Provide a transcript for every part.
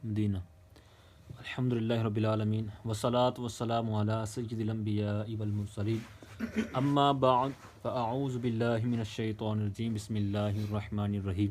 دینہ۔ الحمدللہ رب العالمین والصلاة والسلام علی سید الانبیاء والمرسلین، اما بعد فاعوذ باللہ من الشیطان الرجیم، بسم اللہ الرحمن الرحیم۔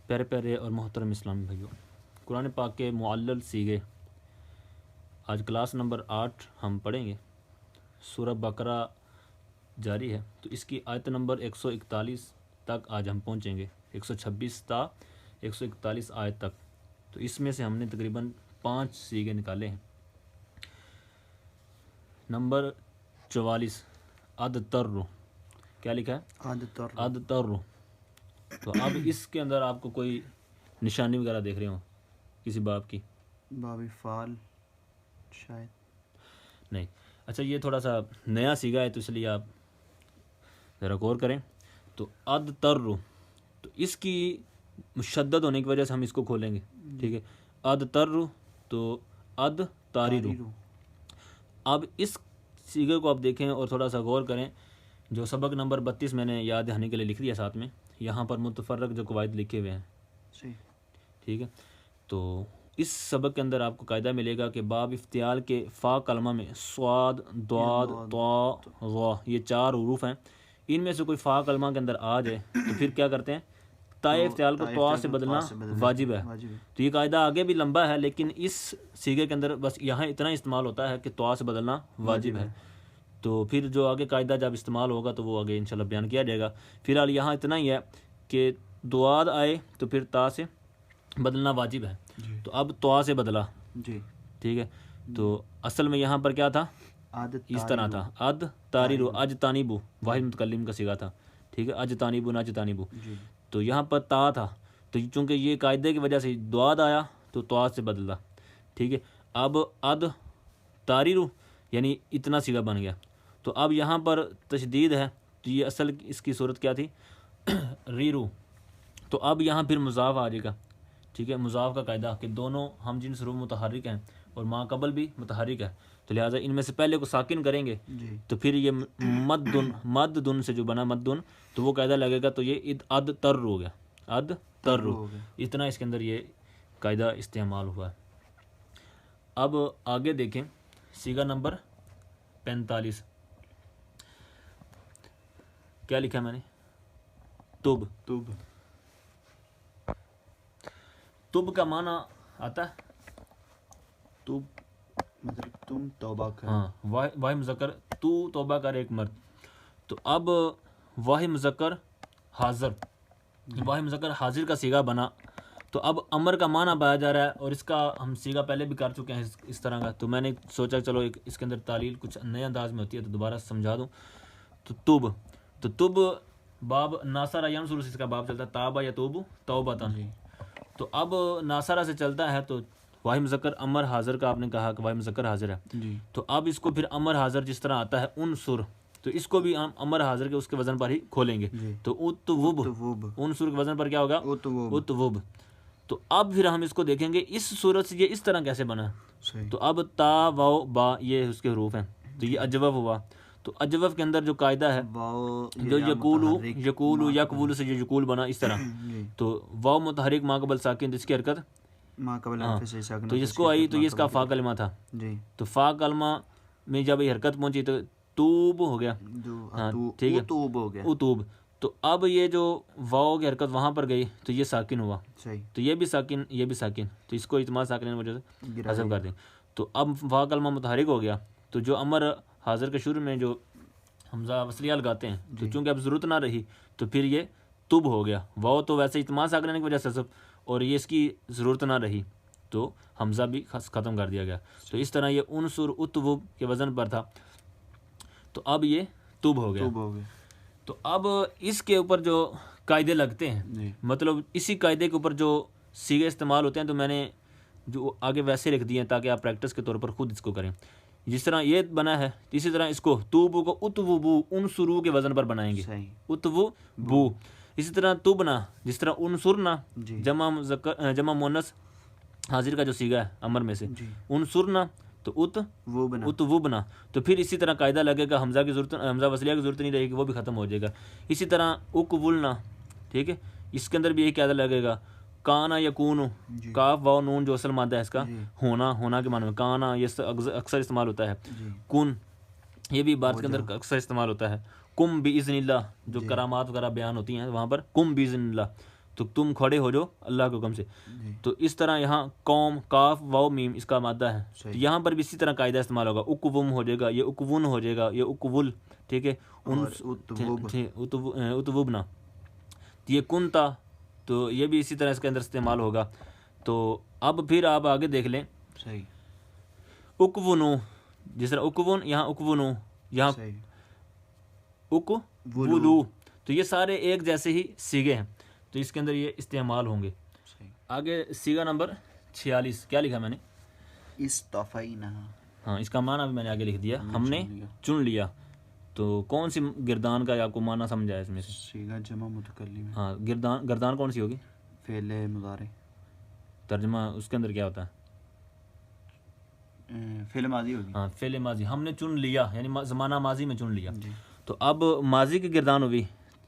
پیارے پیارے اور محترم اسلامی بھائیوں، قرآن پاک کے معلل سیغے آج کلاس نمبر 8 ہم پڑھیں گے۔ سورہ بقرہ جاری ہے تو اس کی آیت نمبر 141 تک آج ہم پہنچیں گے، 126 تا 141 آیت تک۔ تو اس میں سے ہم نے تقریباً 5 سیغے نکالے ہیں۔ نمبر 44 ادتر، کیا لکھا ہے؟ ادتر۔ تو اب اس کے اندر آپ کو کوئی نشانی وغیرہ دیکھ رہے ہوں کسی باب کی؟ باب فعل شاید نہیں۔ اچھا، یہ تھوڑا سا نیا سیغہ ہے تو اس لیے آپ ذرا غور کریں۔ تو ادتر، تو اس کی مشدد ہونے کی وجہ سے ہم اس کو کھولیں گے، ٹھیک ہے؟ ادتر تو اد تاریرو۔ اب اس سیغے کو آپ دیکھیں اور تھوڑا سا غور کریں۔ جو سبق نمبر 32 میں نے یاد دہانی کے لیے لکھ دیا ساتھ میں، یہاں پر متفرق جو قواعد لکھے ہوئے ہیں، ٹھیک ہے؟ تو اس سبق کے اندر آپ کو قاعدہ ملے گا کہ باب افتعال کے فا کلمہ میں صاد، ضاد، طا، ظا، یہ 4 حروف ہیں۔ ان میں سے کوئی فا کلمہ کے اندر آ جائے تو پھر کیا کرتے ہیں؟ تائے افتعال کو طا سے بدلنا واجب ہے۔ تو یہ قاعدہ آگے بھی لمبا ہے، لیکن اس سیغے کے اندر بس یہاں اتنا استعمال ہوتا ہے کہ طا سے بدلنا واجب ہے۔ تو پھر جو آگے قاعدہ جب استعمال ہوگا تو وہ آگے انشاءاللہ بیان کیا جائے گا۔ فی الحال یہاں اتنا ہی ہے کہ دعاد آئے تو پھر تا سے بدلنا واجب ہے۔ تو اب طا سے بدلا، ٹھیک ہے؟ تو اصل میں یہاں پر کیا تھا؟ اس طرح تھا، اد تاریرو، اج تانیبو، واحد متکلم کا صیغہ تھا، ٹھیک ہے؟ اج تانیبو، نج تانیبو۔ تو یہاں پر تا تھا، تو چونکہ یہ قاعدے کی وجہ سے دعاد آیا تو طا سے بدلا، ٹھیک ہے؟ اب اد تاریرو یعنی اتنا صیغہ بن گیا۔ تو اب یہاں پر تشدید ہے، تو یہ اصل اس کی صورت کیا تھی؟ ریرو۔ تو اب یہاں پھر مضاف آ جائے گا، ٹھیک ہے؟ مضاف کا قاعدہ کہ دونوں ہم جنس حروف متحرک ہیں اور ما قبل بھی متحرک ہے، تو لہٰذا ان میں سے پہلے کو ساکن کریں گے تو پھر یہ مد دن سے جو بنا مد دن، تو وہ قاعدہ لگے گا، تو یہ اد تر ہو گیا، اد تر ہو گیا۔ اتنا اس کے اندر یہ قاعدہ استعمال ہوا ہے۔ اب آگے دیکھیں سیغہ نمبر 45، کیا لکھا ہے میں نے؟ تب۔ تب کا معنی آتا ہے تب مطلب تم توبہ کر، ہاں، واحد مذکر، تو توبہ کر ایک مرد۔ تو اب واحد مذکر حاضر، واحد مذکر حاضر کا صیغہ بنا، تو اب امر کا معنی پایا جا رہا ہے، اور اس کا ہم صیغہ پہلے بھی کر چکے ہیں اس طرح کا۔ تو میں نے سوچا چلو اس کے اندر تعلیل کچھ نئے انداز میں ہوتی ہے تو دوبارہ سمجھا دوں۔ تو تب باب ناصرہ ینصر سے اس کا باب چلتا ہے، تابہ یتوب توبۃ۔ تو اب ناصرہ سے چلتا ہے، تو واحد مذکر امر حاضر کا آپ نے کہا کہ واحد مذکر حاضر ہے، تو اب اس کو پھر امر حاضر جس طرح آتا ہے انصر، تو اس کو بھی ہم امر حاضر کے اس کے وزن پر ہی کھولیں گے۔ تو اتوب، انصر کے وزن پر کیا ہوگا؟ اتوب۔ تو اب پھر ہم اس کو دیکھیں گے اس صورت سے یہ اس طرح کیسے بنا۔ تو اب تا، واو، با، یہ اس کے حروف ہیں، تو یہ اجوف ہوا۔ تو اجوف کے اندر جو قاعدہ ہے، جو یقولو یقولو سے جو یقول بنا اس طرح، تو واو متحرک ما قبل ساکن، جس کی حرکت تو جس کو آئی تو یہ اس کا فا کلمہ تھا۔ تو فا کلمہ میں جب یہ حرکت پہنچی تو توب ہو گیا، ہاں ٹھیک ہے، اتوب۔ تو اب یہ جو واو کی حرکت وہاں پر گئی تو یہ ساکن ہوا، تو یہ بھی ساکن، یہ بھی ساکن، تو اس کو اعتماد ساکن کی وجہ سے حذف کر دیں۔ تو اب فا کلمہ متحرک ہو گیا، تو جو امر حاضر کے شروع میں جو حمزہ وصلیہ لگاتے ہیں، تو چونکہ اب ضرورت نہ رہی تو پھر یہ تب ہو گیا۔ واو تو ویسے اعتماد ساکن کی وجہ سے حذف، اور یہ اس کی ضرورت نہ رہی تو حمزہ بھی ختم کر دیا گیا۔ تو اس طرح یہ انصر اتوب کے وزن پر تھا، تو اب یہ تب ہو گیا۔ تو اب اس کے اوپر جو قاعدے لگتے ہیں، مطلب اسی قاعدے کے اوپر جو سیغے استعمال ہوتے ہیں، تو میں نے جو آگے ویسے لکھ دیے ہیں تاکہ آپ پریکٹس کے طور پر خود اس کو کریں۔ جس طرح یہ بنا ہے اسی طرح اس کو توبو کو اتوبو، انصرو کے وزن پر بنائیں گے، اتوبو۔ اسی طرح تبنا، جس طرح انصرنا جمع مؤنث حاضر کا جو صیغہ ہے امر میں سے، انصرنا تو اتوبنا، تو پھر اسی طرح قاعدہ لگے گا، حمزہ وصلیہ کی ضرورت نہیں رہے گی، وہ بھی ختم ہو جائے گا۔ اسی طرح اقولنا، ٹھیک ہے، اس کے اندر بھی یہی قاعدہ لگے گا، کانا یکون، جی کاف واو نون جو اصل مادہ ہے اس کا جی ہونا کے معنی میں، کانا یہ اکثر استعمال ہوتا ہے، جی کن یہ بھی عبارت ہو کے اندر جا اکثر استعمال ہوتا ہے، کم باذن اللہ جو جی کرامات وغیرہ بیان ہوتی ہیں وہاں پر کم باذن اللہ، تو تم کھڑے ہو جو اللہ کے حکم سے، جی تو اس طرح یہاں قوم کاف واو میم اس کا مادہ ہے، تو صحیح یہاں پر بھی اسی طرح قاعدہ استعمال ہوگا، اکوم ہو جائے گا، یہ اکون ہو جائے گا، یہ اکول، ٹھیک ہے، اور اتوب اتوبنا، یہ کنتا، تو یہ بھی اسی طرح اس کے اندر استعمال ہوگا۔ تو اب پھر آپ آگے دیکھ لیں، صحیح اکونو، جس طرح اکون یہاں اکونو، یہاں صحیح اکولو، تو یہ سارے ایک جیسے ہی سیگے ہیں، تو اس کے اندر یہ استعمال ہوں گے۔ صحیح آگے سیگا نمبر 46 کیا لکھا میں نے؟ استفینہ ہاں اس کا معنی بھی میں نے آگے لکھ دیا، ہم نے چن لیا۔ چن لیا، تو کون سی گردان کا آپ کو معنی سمجھا ہے اس میں سے؟ صیغہ جمع متکلم ہے، ہاں گردان کون سی ہوگی؟ فعل مضارع، ترجمہ اس کے اندر کیا ہوتا ہے؟ فعل ماضی ہوگی۔ ہاں فعل ماضی، ہم نے چن لیا یعنی زمانہ ماضی میں چن لیا، جی تو اب ماضی کی گردان ہوئی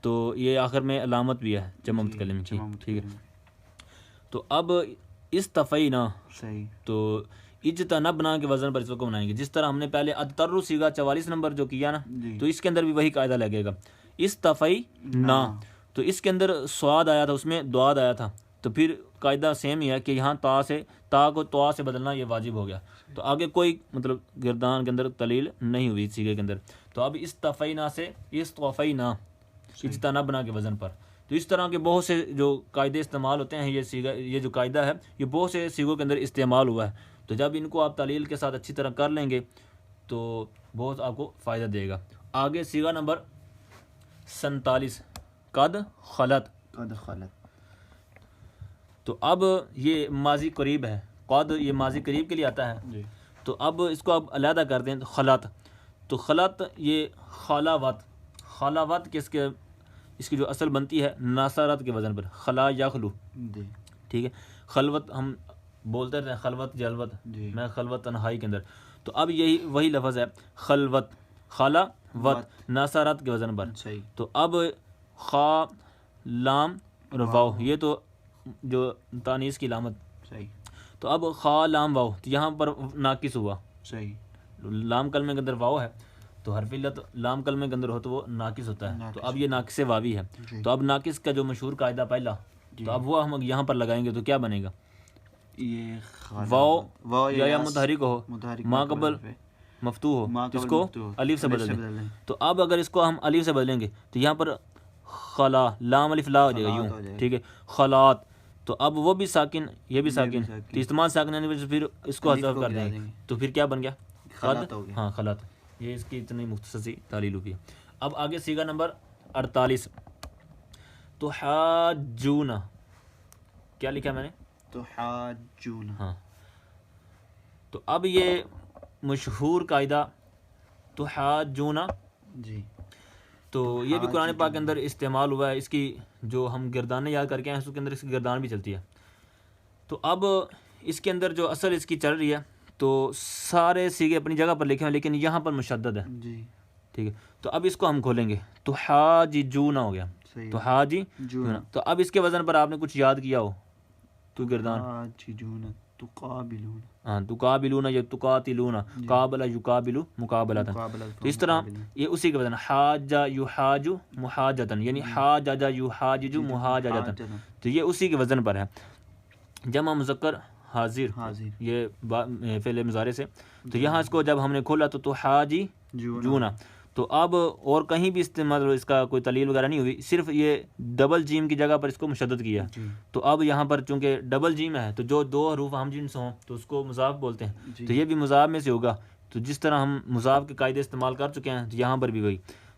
تو یہ آخر میں علامت بھی ہے جمع متکلم کی، جمع ٹھیک ہے۔ متکلم، تو اب استفینا، صحیح تو اجتنبنا کے وزن پر اس کو بنائیں گے، جس طرح ہم نے پہلے ادتر سیگا 44 نمبر جو کیا نا، جی تو اس کے اندر بھی وہی قاعدہ لگے گا، استفینا، تو اس کے اندر سواد آیا تھا، اس میں دواد آیا تھا، تو پھر قاعدہ سیم ہی ہے کہ یہاں تا کو توا سے بدلنا یہ واجب ہو گیا، تو آگے کوئی مطلب گردان کے اندر تلیل نہیں ہوئی سیگے کے اندر، تو اب استفینا سے استوفینا اجتنبنا کے وزن پر، تو اس طرح کے بہت سے جو قاعدے استعمال ہوتے ہیں، یہ سیگا، یہ جو قاعدہ ہے یہ بہت سے سیگوں کے اندر استعمال ہوا ہے، تو جب ان کو آپ تعلیل کے ساتھ اچھی طرح کر لیں گے تو بہت آپ کو فائدہ دے گا۔ آگے سیگا نمبر 47 قد خلط، قد خلط، تو اب یہ ماضی قریب ہے، قد یہ ماضی قریب کے لیے آتا ہے، جی تو اب اس کو اب علیحدہ کر دیں، تو خلط، تو خلط یہ خلاوت اس کی جو اصل بنتی ہے ناصرت کے وزن پر، خلا یخلو، جی ٹھیک ہے، خلوت ہم بولتے رہتے ہیں، خلوت جلوت، جی میں خلوت تنہائی کے اندر، تو اب وہی لفظ ہے خلوت، خلا وت ناصرت کے وزن پر، صحیح تو اب خا لام اور واو، یہ تو جو تانیث کی علامت، صحیح تو اب خا لام واو، تو یہاں پر ناقص ہوا، صحیح لام کلمے کے اندر واو ہے، تو حرف علت لام کلمے کے اندر ہو تو وہ ناقص ہوتا ہے، تو اب یہ ناقص واوی ہے، جی تو اب ناقص کا جو مشہور قاعدہ پہلا، تو اب وہ ہم یہاں پر لگائیں گے تو کیا بنے گا؟ یہ واو یا متحرک ہو، متحرک ما قبل مفتوح ہو، ما اس قبل کو مفتوح ہو، الف سے بدل دیں، دیں، تو اب اگر اس کو ہم الف سے بدلیں گے تو یہاں پر خلا لام الف لا ہو جائے گا خلاط یوں، ہو جائے گا۔ ٹھیک ہے، خلات، تو اب وہ بھی ساکن یہ بھی ساکن، ساکن۔ تو استعمال ساکن آنے کی وجہ سے پھر اس کو الف حذف کو کر گرا دیں دیں گے، گے۔ تو پھر کیا بن گیا؟ خلط ہو گیا۔ ہاں خلط، یہ اس کی اتنی مختصر تعلیل ہوئی ہے۔ اب آگے سیگا نمبر 48 تو حاجونا، کیا لکھا میں نے؟ تو حاجون، ہاں، تو اب یہ مشہور قاعدہ تو حاجونا، جی تو یہ بھی قرآن پاک کے اندر استعمال ہوا ہے، اس کی جو ہم گردانیں یاد کر کے ہیں اس کے اندر اس کی گردان بھی چلتی ہے، تو اب اس کے اندر جو اصل اس کی چل رہی ہے، تو سارے سیگے اپنی جگہ پر لکھے ہیں لیکن یہاں پر مشدد ہے، جی ٹھیک ہے، تو اب اس کو ہم کھولیں گے، تو حاججونا ہو گیا، صحیح تو حاجی جون، تو اب اس کے وزن پر آپ نے کچھ یاد کیا ہو تو گردان، حاججون تقابلون، ہاں تقابلون یا تقاتلون، قابل یقابل مقابلتاً، مقابلہ تو اس طرح یہ اسی کے وزن حاج یحاج محاجتاً، یعنی حاج یحاجج محاجتاً، تو یہ اسی کے وزن پر ہے، جمع مذکر حاضر، حاضر، یہ فعل مضارع سے، تو یہاں اس کو جب ہم نے کھولا تو حاجی جونا، تو اب اور کہیں بھی استعمال اس کا کوئی تعلیل وغیرہ نہیں ہوئی، صرف یہ ڈبل جیم کی جگہ پر اس کو مشدد کیا، جی تو اب یہاں پر چونکہ ڈبل جیم ہے تو جو دو حروف ہم جنس ہوں تو اس کو مضاف بولتے ہیں، جی تو یہ بھی مضاف میں سے ہوگا، تو جس طرح ہم مضاف کے قاعدے استعمال کر چکے ہیں تو یہاں پر بھی وہی،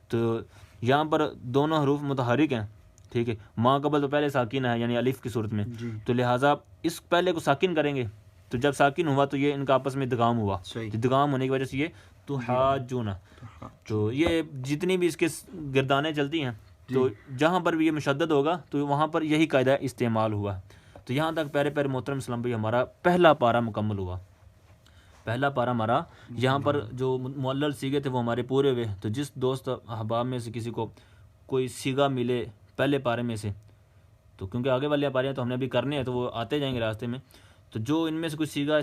تو یہاں پر دونوں حروف متحرک ہیں، ٹھیک ہے، ما قبل تو پہلے ساکن ہے یعنی الف کی صورت میں، جی تو لہٰذا اس پہلے کو ساکن کریں گے، تو جب ساکن ہوا تو یہ ان کا آپس میں ادغام ہوا، صحیح، تو ادغام ہونے کی وجہ سے یہ تو حاجونا، تو یہ جتنی بھی اس کے گردانیں چلتی ہیں تو جہاں پر بھی یہ مشدد ہوگا تو وہاں پر یہی قاعدہ استعمال ہوا، تو یہاں تک پیارے پیارے محترم اسلام بھائی ہمارا پہلا پارہ مکمل ہوا، پہلا پارہ ہمارا یہاں پر جو معلل سیگے تھے وہ ہمارے پورے ہوئے، تو جس دوست احباب میں سے کسی کو کوئی سیگا ملے پہلے پارے میں سے تو کیونکہ آگے والے آپ آ رہے ہیں تو ہم نے ابھی کرنے ہیں تو وہ آتے جائیں گے راستے میں. تو جو ان میں سے کوئی سیگا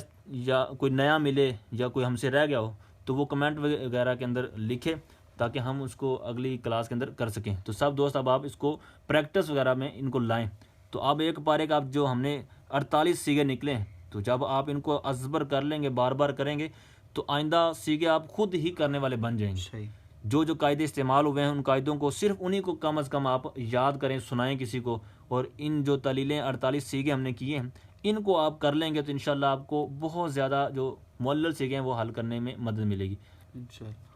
یا کوئی نیا ملے یا کوئی ہم سے رہ گیا ہو تو وہ کمنٹ وغیرہ کے اندر لکھے تاکہ ہم اس کو اگلی کلاس کے اندر کر سکیں. تو سب دوست اب آپ اس کو پریکٹس وغیرہ میں ان کو لائیں. تو اب ایک پارے کا اب جو ہم نے 48 سیگے نکلے ہیں تو جب آپ ان کو ازبر کر لیں گے بار بار کریں گے تو آئندہ سیگے آپ خود ہی کرنے والے بن جائیں گے. صحیح. جو قاعدے استعمال ہوئے ہیں ان قاعدوں کو صرف انہی کو کم از کم آپ یاد کریں, سنائیں کسی کو, اور ان جو تلیلیں 48 سیگے ہم نے کیے ہیں ان کو آپ کر لیں گے تو انشاءاللہ آپ کو بہت زیادہ جو معلل سیگے ہیں وہ حل کرنے میں مدد ملے گی. انشاءاللہ.